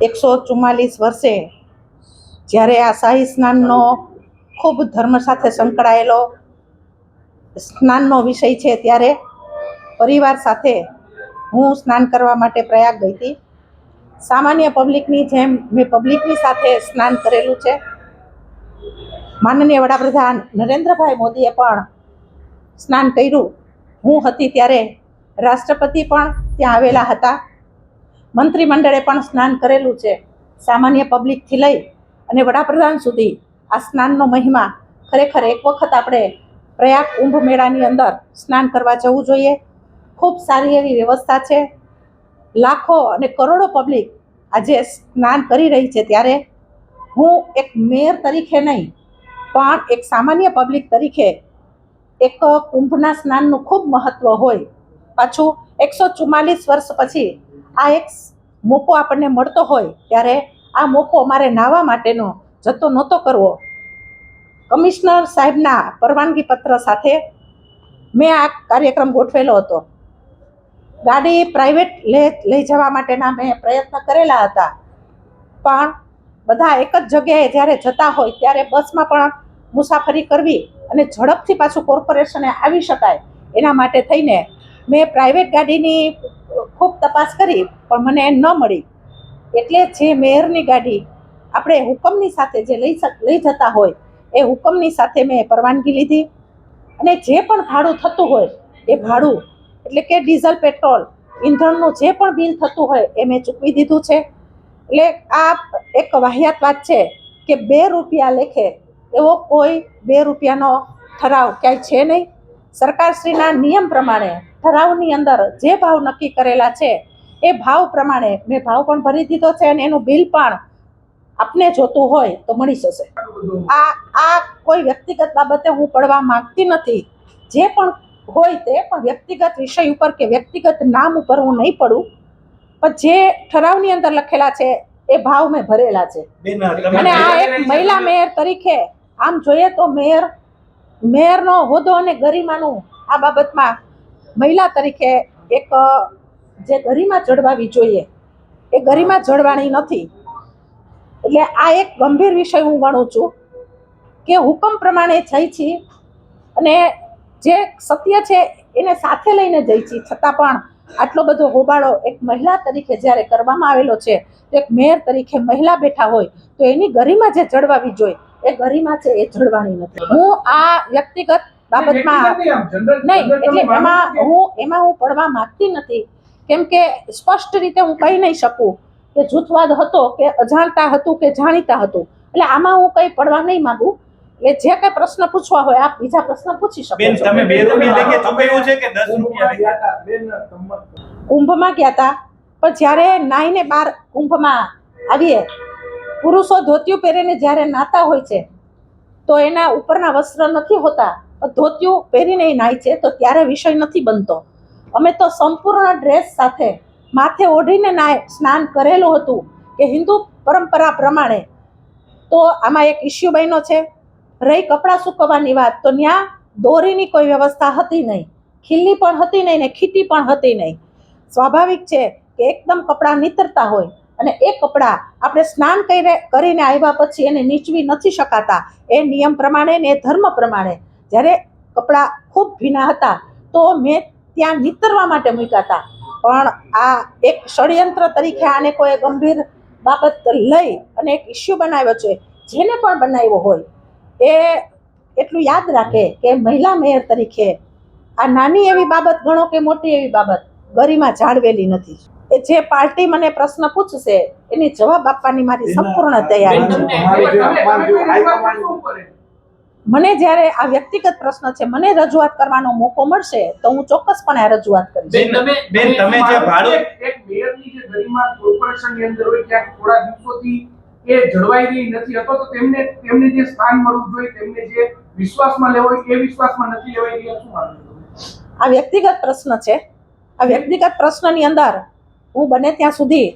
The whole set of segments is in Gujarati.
144 વર્ષે જ્યારે આ શાહી સ્નાનનો ખૂબ ધર્મ સાથે સંકળાયેલો સ્નાનનો વિષય છે, ત્યારે પરિવાર સાથે હું સ્નાન કરવા માટે પ્રયાગ ગઈ હતી. સામાન્ય પબ્લિકની જેમ મેં પબ્લિકની સાથે સ્નાન કરેલું છે. માનનીય વડાપ્રધાન નરેન્દ્રભાઈ મોદીએ પણ સ્નાન કર્યું. હું હતી ત્યારે રાષ્ટ્રપતિ પણ ત્યાં આવેલા હતા. મંત્રીમંડળે પણ સ્નાન કરેલું છે. સામાન્ય પબ્લિકથી લઈ અને વડાપ્રધાન સુધી આ સ્નાનનો મહિમા ખરેખર એક વખત આપણે પ્રયાગ કુંભ મેળાની અંદર સ્નાન કરવા જવું જોઈએ. ખૂબ સારી એવી વ્યવસ્થા છે. લાખો અને કરોડો પબ્લિક આજે સ્નાન કરી રહી છે, ત્યારે હું એક મેયર તરીકે નહીં પણ એક સામાન્ય પબ્લિક તરીકે એક કુંભના સ્નાનનું ખૂબ મહત્વ હોય. પાછું 144 વર્ષ પછી આ એક મોકો આપણને મળતો હોય, ત્યારે આ મોકો અમારે નાહવા માટેનો જતો નહોતો કરવો. કમિશનર સાહેબના પરવાનગી પત્ર સાથે મેં આ કાર્યક્રમ ગોઠવેલો હતો. ગાડી પ્રાઇવેટ લઈ જવા માટેના મેં પ્રયત્ન કરેલા હતા, પણ બધા એક જ જગ્યાએ જ્યારે જતા હોય ત્યારે બસમાં પણ મુસાફરી કરવી અને ઝડપથી પાછું કોર્પોરેશને આવી શકાય એના માટે થઈને મેં પ્રાઇવેટ ગાડીની ખૂબ તપાસ કરી, પણ મને ન મળી. એટલે જે મેયરની ગાડી આપણે હુકમની સાથે જે લઈ જતા હોય એ હુકમની સાથે મેં પરવાનગી લીધી, અને જે પણ ભાડું થતું હોય એ ભાડું એટલે કે ડીઝલ, પેટ્રોલ, ઈંધણનું જે પણ બિલ થતું હોય એ મેં ચૂકવી દીધું છે. એટલે આ એક વાહિયાત વાત છે કે 2 રૂપિયા લેખે એવો કોઈ 2 રૂપિયાનો ઠરાવ ક્યાંય છે નહીં. સરકારશ્રીના નિયમ પ્રમાણે ઠરાવની અંદર જે ભાવ નક્કી કરેલા છે એ ભાવ પ્રમાણે મેં ભાવ પણ ભરી દીધો છે, અને એનું બિલ પણ આપને જોતું હોય તો મળી જશે. આ કોઈ વ્યક્તિગત બાબતે હું પડવા માંગતી નથી. જે પણ હોય તે પણ વ્યક્તિગત વિષય ઉપર કે વ્યક્તિગત નામ ઉપર હું નહીં પડું, પણ જે ઠરાવની અંદર લખેલા છે એ ભાવ મેં ભરેલા છે. અને આ એક મહિલા મેયર તરીકે આમ જોઈએ તો મેયરનો હોદ્દો અને ગરિમાનું આ બાબતમાં મહિલા તરીકે એક જે ગરિમા જળવાવી જોઈએ એ ગરિમા જળવાણી નથી. એટલે આ એક ગંભીર વિષય હું ગણું છું કે હુકમ પ્રમાણે જઈ છીએ અને જે સત્ય છે એને સાથે લઈને જઈ છીએ, છતાં પણ આટલો બધો હોબાળો એક મહિલા તરીકે જ્યારે કરવામાં આવેલો છે, તો એક મેયર તરીકે મહિલા બેઠા હોય તો એની ગરિમા જે જળવાવી જોઈએ એ ગરિમા છે એ જળવાણી નથી. હું આ વ્યક્તિગત બાબતમાં નહીં, એટલે એમાં હું પડવા માંગતી નથી, કેમ કે સ્પષ્ટ રીતે હું કહી નહીં શકું કે જૂથવાદ હતો કે અજાણતા હતું કે જાણીતા હતું. એટલે આમાં હું કંઈ પડવા નહીં માંગુ. એટલે જે કઈ પ્રશ્ન પૂછવા હોય આપ બીજા પ્રશ્ન પૂછી શકો છો. તમે 2 રૂપિયા લેકે ચૂકવ્યું છે કે 10 રૂપિયા? કુંભમાં ગયા હતા, પણ જ્યારે નાઈને બહાર કુંભમાં આવીએ, પુરુષો ધોતિયું પહેરીને જ્યારે નાતા હોય છે તો એના ઉપરના વસ્ત્ર નથી હોતા, ધોતિયું પહેરીને નાય છે, તો ત્યારે વિષય નથી બનતો. અમે તો સંપૂર્ણ ડ્રેસ સાથે માથે ઓઢીને સ્નાન કરેલું હતું કે હિન્દુ પરંપરા પ્રમાણે. તો આમાં એક ઇસ્યુ બન્યો છે. રહી કપડાં સૂકવવાની વાત, તો ત્યાં દોરીની કોઈ વ્યવસ્થા હતી નહીં, ખીલ્લી પણ હતી નહીં ને ખીટી પણ હતી નહીં. સ્વાભાવિક છે કે એકદમ કપડાં નીતરતા હોય અને એ કપડાં આપણે સ્નાન કરીને આવ્યા પછી એને નીચવી નથી શકાતા. એ નિયમ પ્રમાણે ને એ ધર્મ પ્રમાણે જ્યારે કપડાં ખૂબ ભીના હતા તો મેં ત્યાં નીતરવા માટે મૂક્યા હતા. પણ આ એક ષડયંત્ર તરીકે આને કોઈ ગંભીર બાબત લઈ અને એક ઇસ્યુ બનાવ્યો છે. જેને પણ બનાવ્યો હોય એ એટલું યાદ રાખે કે મહિલા મેયર તરીકે આ નાની એવી બાબત ગણો કે મોટી એવી બાબત, ગરિમા જાળવેલી નથી. એ જે પાર્ટી મને પ્રશ્ન પૂછશે એની જવાબ આપવાની મારી સંપૂર્ણ તૈયારી છે. મને જ્યારે આ વ્યક્તિગત પ્રશ્ન છે, મને રજૂઆત કરવાનો મોકો મળશે તો હું ચોક્કસપણે આ રજૂઆત કરીશ. બેન તમે જે ભાડું એક મેયરની જે ગરિમા કોર્પોરેશનની અંદર હોય ત્યાં થોડા દિવસોથી એ જળવાઈ રહી નથી, અથવા તો તેમને જે સ્થાન મળવું જોઈએ, તેમને જે વિશ્વાસમાં લેવો હોય એ વિશ્વાસમાં નથી લેવાઈ રહ્યા. શું માનવું? આ વ્યક્તિગત પ્રશ્ન છે. આ વ્યક્તિગત પ્રશ્નની અંદર હું બને ત્યાં સુધી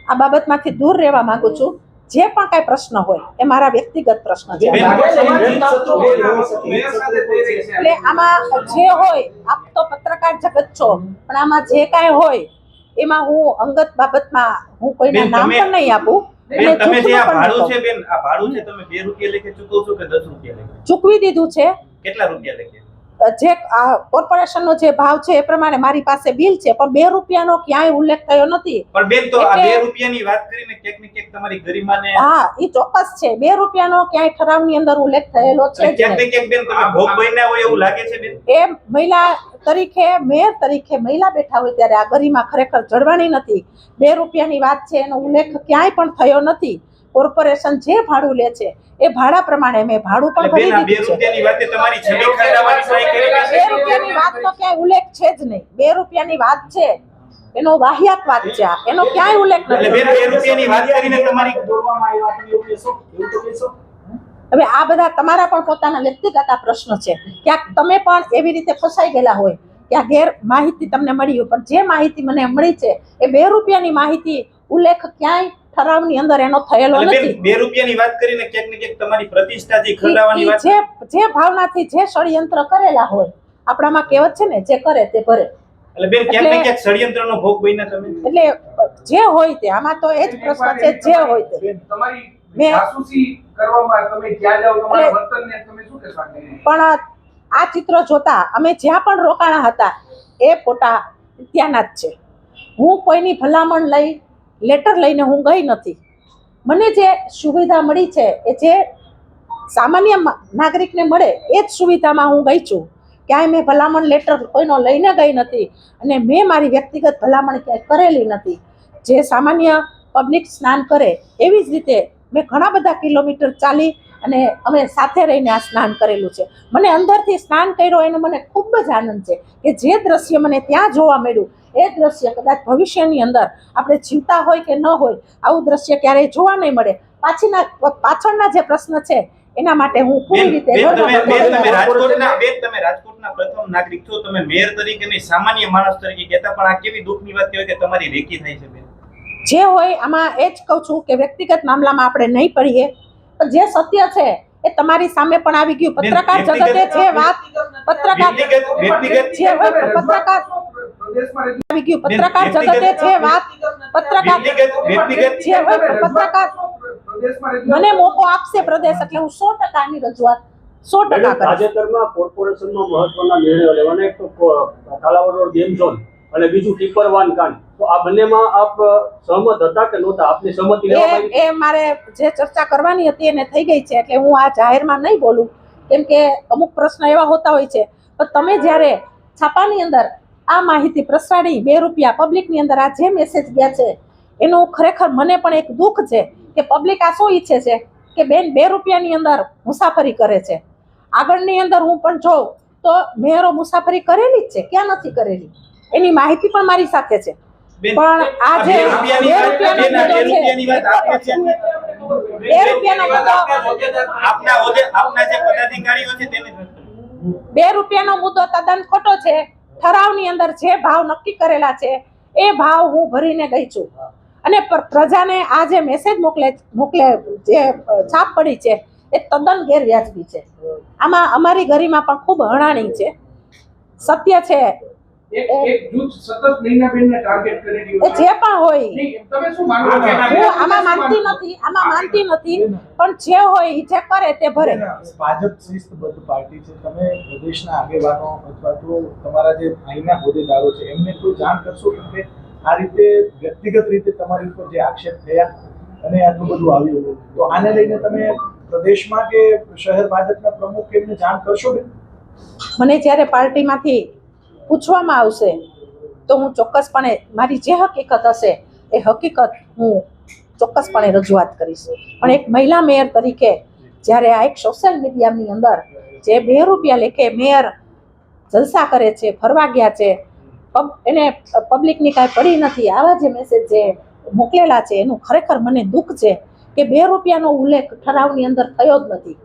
આ બાબતમાંથી દૂર રહેવા માંગુ છું. જે પણ કાંઈ પ્રશ્ન હોય એ મારા વ્યક્તિગત પ્રશ્ન છે. એટલે આમાં જે હોય, આપ તો પત્રકાર જગત છો, પણ આમાં જે કાંઈ હોય એમાં હું અંગત બાબતમાં હું કોઈના બેન, નામ તમે- પણ નહીં આપું બેન અને તમે જે આ જૂઠું પણ ભાડું નહીં છે બેન, આ ભાડું છે તમે 2 રૂપિયા લેખે ચૂકવો છો કે 10 રૂપિયા લેખે? કહું. ચૂકવી દીધું છે. કેટલા રૂપિયા લેખે? જે આ કોર્પોરેશનનો જે ભાવ છે એ પ્રમાણે મારી પાસે બિલ છે, પણ 2 રૂપિયાનો ક્યાંય ઉલ્લેખ થયો નથી. પણ બેન તો આ એટલે- 2 રૂપિયાની વાત કરીને ક્યાંક ને ક્યાંક તમારી ગરિમાને હા, એ ચોક્કસ છે. 2 રૂપિયાનો ક્યાંય ઠરાવની અંદર ઉલ્લેખ થયેલો છે એટલે જ ક્યાંક ને નહીં. ક્યાંક બેન તમે ભોગ બન્યા હોય એવું લાગે છે બેન? એ મહિલા તરીકે, મેયર તરીકે મહિલા બેઠા હોય ત્યારે આ ગરિમા ખરેખર જળવાણી નથી. 2 રૂપિયાની વાત છે, એનો ઉલ્લેખ ક્યાંય પણ થયો નથી. કોર્પોરેશન જે ભાડું લે છે એ ભાડા પ્રમાણે મેં ભાડું પણ એટલે બેન આ ભરી 2 દીધું છે. રૂપિયાની વાતે તમારી છબી ખરડાવવાની ટ્રાય કરી બેન? 2 રૂપિયાની વાતનો ક્યાંય ઉલ્લેખ છે જ નહીં. 2 રૂપિયાની વાત છે એનો વાહિયાત વાત છે આ. એનો ક્યાંય ઉલ્લેખ એટલે બેન નથી. 2 રૂપિયાની વાત કરીને તમારી દોરવામાં આવ્યા તમે એવું કહેશો? એવું તો કહેશો? હવે આ બધા તમારા પણ પોતાના વ્યક્તિગત આ પ્રશ્ન છે. ક્યાંક તમે પણ એવી રીતે ફસાઈ ગયેલા હોય કે આ ગેર માહિતી તમને મળી હોય, પણ જે માહિતી મને મળી છે એ 2 રૂપિયાની માહિતી ઉલ્લેખ ક્યાંય ઠરાવની અંદર એનો થયેલો એટલે બેન નથી. 2 રૂપિયાની વાત કરીને ક્યાંક ને ક્યાંક તમારી પ્રતિષ્ઠા જે ખરડાવવાની ઈ વાત જે ભાવનાથી જે ષડયંત્ર કરેલા હોય, આપણામાં કહેવત છે ને, જે કરે તે ભરે. એટલે બેન ક્યાંક ને એટલે- ક્યાંક ષડયંત્રનો ભોગ બન્યા તમે? એટલે જે હોય તે, આમાં તો એ જ પ્રશ્ન છે, જે હોય તે. તમારી મેં- જાસૂસી કરવામાં તમે જ્યાં જાઓ તમારા એટલે- વર્તનને તમે શું કહેશો આને? પણ આ ચિત્ર જોતા અમે જ્યાં પણ રોકાણા હતા એ ફોટા ત્યાંના જ છે. હું કોઈની ભલામણ લઈ લેટર લઈને હું ગઈ નથી. મને જે સુવિધા મળી છે એ જે સામાન્ય નાગરિકને મળે એ જ સુવિધામાં હું ગઈ છું. ક્યાંય મેં ભલામણ લેટર કોઈનો લઈને ગઈ નથી અને મેં મારી વ્યક્તિગત ભલામણ ક્યાંય કરેલી નથી. જે સામાન્ય પબ્લિક સ્નાન કરે એવી જ રીતે મેં ઘણા બધા કિલોમીટર ચાલી અને અમે સાથે રહીને આ સ્નાન કરેલું છે. મને અંદરથી સ્નાન કર્યો એનો મને ખૂબ જ આનંદ છે કે જે દ્રશ્ય મને ત્યાં જોવા મળ્યું એ દ્રશ્ય કદાચ ભવિષ્યની અંદર આપણે જીવતા હોય કે ન હોય આવું દ્રશ્ય ક્યારેય જોવા નહીં મળે. પાછળના જે પ્રશ્ન છે એના માટે હું પૂરી બેન રીતે બેન ગર્વ તમે કરું છું. તમે રાજકોટના પ્રથમ નાગરિક છો, તમે મેયર તરીકે નહીં સામાન્ય માણસ તરીકે કહેતા, પણ આ કેવી દુઃખની વાત કહેવાય કે તમારી રેકી થાય છે બેન? જે હોય આમાં એ જ કહું છું કે વ્યક્તિગત મામલામાં આપણે નહીં પડીએ, પણ જે સત્ય છે એ તમારી સામે પણ આવી ગયું. પત્રકાર જગતે જે વાત પત્રકાર વ્યક્તિગત જે હોય પત્રકાર પ્રદેશમાં રહેતી આવી ગયું. પત્રકાર જગતે જે વાત પત્રકાર વ્યક્તિગત જે હોય પત્રકાર પ્રદેશમાં રહેતી મને મોકો આપશે પ્રદેશ એટલે હું 100% ની રજૂઆત 100% મેડમ, કરીશ. તાજેતરમાં કોર્પોરેશનમાં મહત્વના નિર્ણયો લેવાના, એક તો કાલાવડ રોડ ગેમ ઝોન અને બીજું ટીપર વાન કાંડ. તો આ બંનેમાં આપ સહમત હતા કે નહોતા? આપની સહમતિ લેવામાં આવી? એ મારે જે ચર્ચા કરવાની હતી એને થઈ ગઈ છે એટલે હું આ જાહેરમાં નહીં બોલું, કેમ કે અમુક પ્રશ્ન એવા હોતા હોય છે. પણ તમે જ્યારે છાપાની અંદર આ માહિતી પ્રસરાડી 2 રૂપિયા પબ્લિકની અંદર આ જે મેસેજ ગયા છે એનું ખરેખર મને પણ એક દુઃખ છે કે પબ્લિક આ શું ઈચ્છે છે કે બેન 2 રૂપિયાની અંદર મુસાફરી કરે છે. આગળની અંદર હું પણ જોઉં તો મેયરો મુસાફરી કરેલી જ છે, ક્યાં નથી કરેલી એની માહિતી પણ મારી સાથે છે. બેન, પણ આ જે 2 રૂપિયાની વાત આપે છે. 2 રૂપિયાનો મુદ્દો આપના જે પદાધિકારીઓ છે તેને 2 રૂપિયાનો મુદ્દો તદ્દન ખોટો છે. ઠરાવની અંદર જે ભાવ નક્કી કરેલા છે એ ભાવ હું ભરીને ગઈ છું અને પ્રજાને આ જે મેસેજ મોકલે જે છાપ પડી છે એ તદ્દન ગેરવ્યાજબી છે. આમાં અમારી ગરિમા પણ ખૂબ હણાણી છે. સત્ય છે એક જૂથ સતત નૈનાબેનને ટાર્ગેટ કરી રહ્યું એ જે પણ હોય. નહીં, તમે શું માનો છો? હું આમાં માનતી નથી પણ જે હોય ઈ જે કરે તે ભરે. ભાજપ શિસ્તબદ્ધ પાર્ટી છે. તમે પ્રદેશના આગેવાનો અથવા તો તમારા જે અહીંના હોદ્દેદારો છે એમને કોઈ જાણ કરશો કે આ રીતે વ્યક્તિગત રીતે તમારી ઉપર જે આક્ષેપ થયા અને આટલું બધું આવ્યું, તો આને લઈને તમે પ્રદેશમાં કે શહેર ભાજપના પ્રમુખ એમને જાણ કરશો બેન? મને જ્યારે પાર્ટીમાંથી પૂછવામાં આવશે તો હું ચોક્કસપણે મારી જે હકીકત હશે એ હકીકત હું ચોક્કસપણે રજૂઆત કરીશ. પણ એક મહિલા મેયર તરીકે જ્યારે આ એક સોશિયલ મીડિયાની અંદર જે 2 રૂપિયા લેખે મેયર જલસા કરે છે, ફરવા ગયા છે, એને પબ્લિકની કાંઈ પડી નથી, આવા જે મેસેજ જે મોકલેલા છે એનું ખરેખર મને દુઃખ છે કે 2 રૂપિયાનો ઉલ્લેખ ઠરાવની અંદર થયો જ નથી.